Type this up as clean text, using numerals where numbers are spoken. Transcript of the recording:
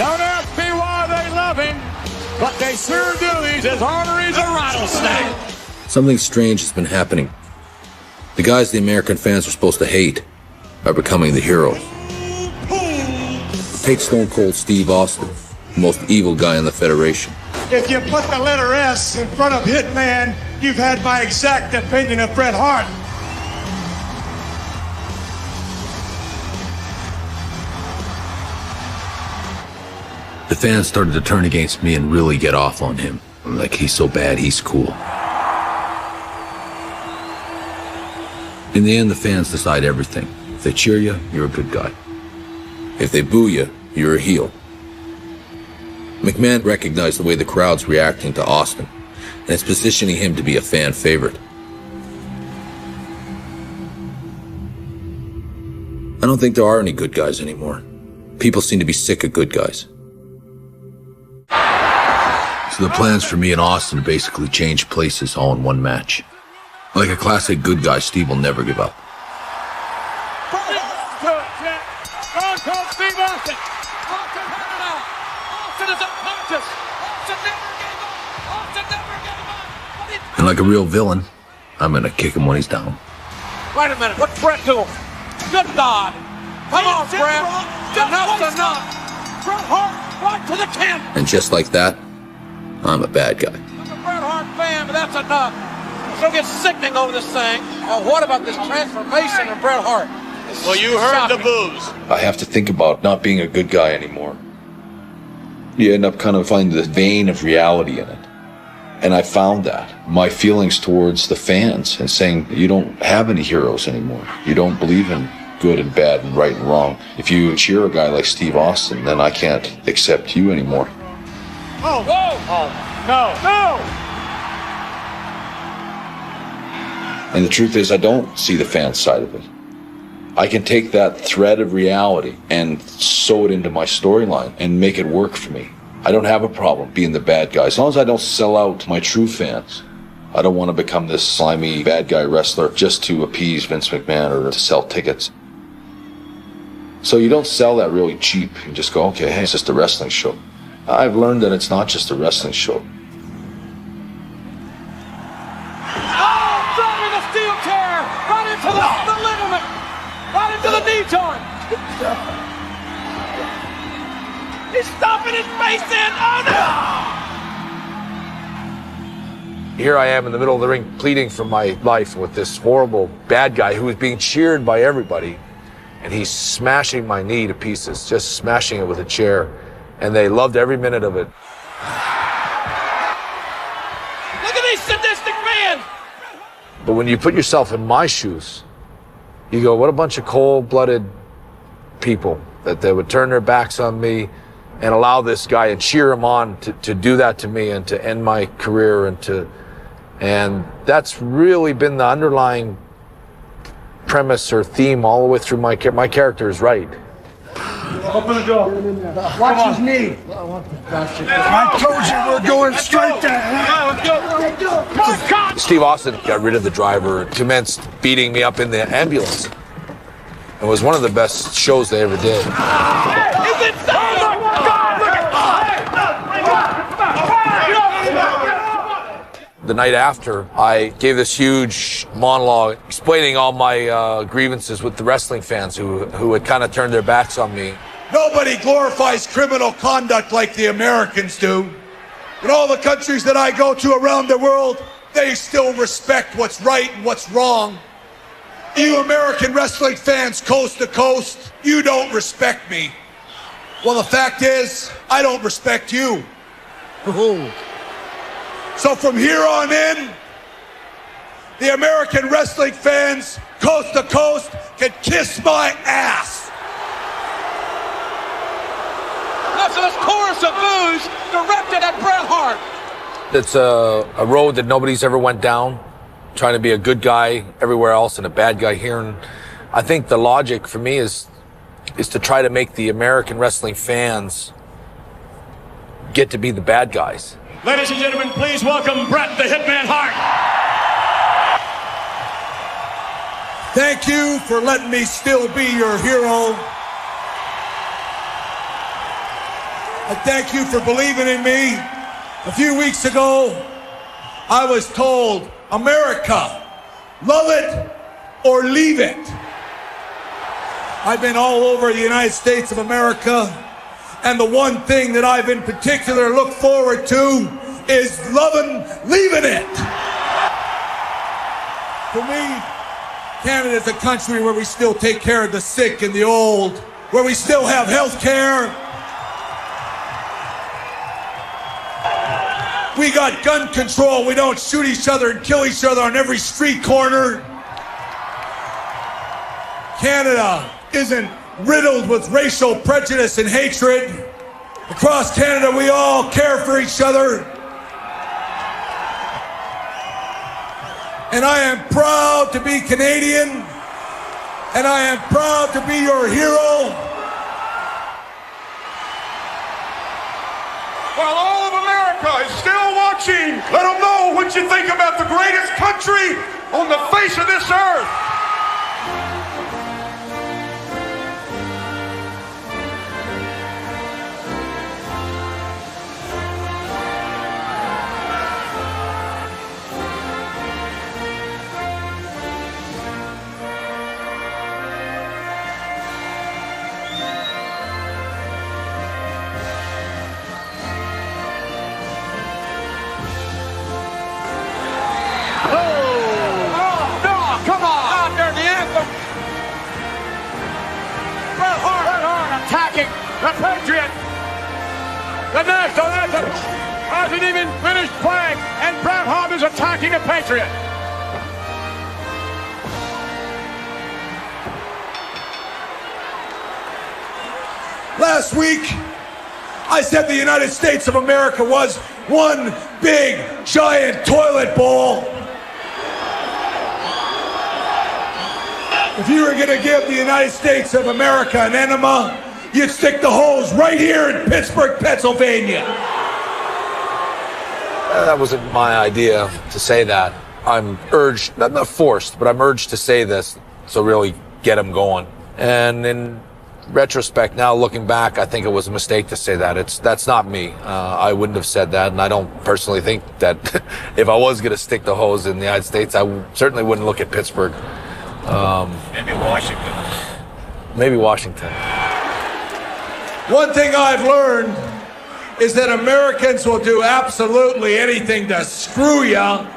Don't ask me why they love him, but they sure do. He's as ornery as a rattlesnake. Something strange has been happening. The guys the American fans are supposed to hate are becoming the heroes. Take Stone Cold Steve Austin, the most evil guy in the Federation. If you put the letter S in front of Hitman, you've had my exact opinion of Bret Hart. The fans started to turn against me and really get off on him. I'm like, he's so bad, he's cool. In the end, the fans decide everything. If they cheer you, you're a good guy. If they boo you, you're a heel. McMahon recognized the way the crowd's reacting to Austin, and it's positioning him to be a fan favorite. I don't think there are any good guys anymore. People seem to be sick of good guys. So the plans for me and Austin are basically change places all in one match. Like a classic good guy, Steve will never give up. And like a real villain, I'm gonna kick him when he's down. Wait a minute, what's Bret doing? Good God! Come on, Bret! Enough's enough! Bret Hart, right to the camp! And just like that, I'm a bad guy. I'm a Bret Hart fan, but that's enough. Don't get sickening over this thing. What about this transformation of Bret Hart? Well, you heard the boos. I have to think about not being a good guy anymore. You end up kind of finding the vein of reality in it. And I found that. My feelings towards the fans and saying, you don't have any heroes anymore. You don't believe in good and bad and right and wrong. If you cheer a guy like Steve Austin, then I can't accept you anymore. Oh, oh, no, no! And the truth is, I don't see the fan side of it. I can take that thread of reality and sew it into my storyline and make it work for me. I don't have a problem being the bad guy, as long as I don't sell out my true fans. I don't want to become this slimy bad guy wrestler just to appease Vince McMahon or to sell tickets. So you don't sell that really cheap. You just go, okay, hey, it's just a wrestling show. I've learned that it's not just a wrestling show. Oh, dropping the steel chair! Right into the ligament! Right into the knee joint! He's stomping his face in! Oh, no! Here I am in the middle of the ring pleading for my life with this horrible bad guy who is being cheered by everybody. And he's smashing my knee to pieces, just smashing it with a chair. And they loved every minute of it. Look at these sadistic men! But when you put yourself in my shoes, you go, what a bunch of cold-blooded people that they would turn their backs on me and allow this guy and cheer him on to do that to me and to end my career and that's really been the underlying premise or theme all the way through my character is right. Open the door. Watch his knee. I told you we're going straight there. Steve Austin got rid of the driver, commenced beating me up in the ambulance. It was one of the best shows they ever did. The night after, I gave this huge monologue explaining all my grievances with the wrestling fans who had kind of turned their backs on me. Nobody glorifies criminal conduct like the Americans do. In all the countries that I go to around the world, they still respect what's right and what's wrong. You American wrestling fans coast to coast, you don't respect me. Well, the fact is, I don't respect you. So from here on in, the American wrestling fans, coast to coast, can kiss my ass. That's this chorus of boos directed at Bret Hart. It's a road that nobody's ever went down, trying to be a good guy everywhere else and a bad guy here. And I think the logic for me is to try to make the American wrestling fans get to be the bad guys. Ladies and gentlemen, please welcome Bret the Hitman Hart. Thank you for letting me still be your hero. I thank you for believing in me. A few weeks ago, I was told, America, love it or leave it. I've been all over the United States of America, and the one thing that I've in particular looked forward to is loving, leaving it. For me, Canada is a country where we still take care of the sick and the old, where we still have health care. We got gun control. We don't shoot each other and kill each other on every street corner. Canada isn't riddled with racial prejudice and hatred. Across Canada, we all care for each other. And I am proud to be Canadian, and I am proud to be your hero. While all of America is still watching, let them know what you think about the greatest country on the face of this earth. Attacking the Patriot. The national anthem hasn't even finished playing, and Bret Hart is attacking a Patriot. Last week, I said the United States of America was one big, giant toilet bowl. If you were going to give the United States of America an enema, you'd stick the hose right here in Pittsburgh, Pennsylvania. That wasn't my idea to say that. I'm urged, not forced, but I'm urged to say this to really get them going. And in retrospect, now looking back, I think it was a mistake to say that. That's not me. I wouldn't have said that, and I don't personally think that if I was going to stick the hose in the United States, I certainly wouldn't look at Pittsburgh. Maybe Washington. Maybe Washington. One thing I've learned is that Americans will do absolutely anything to screw you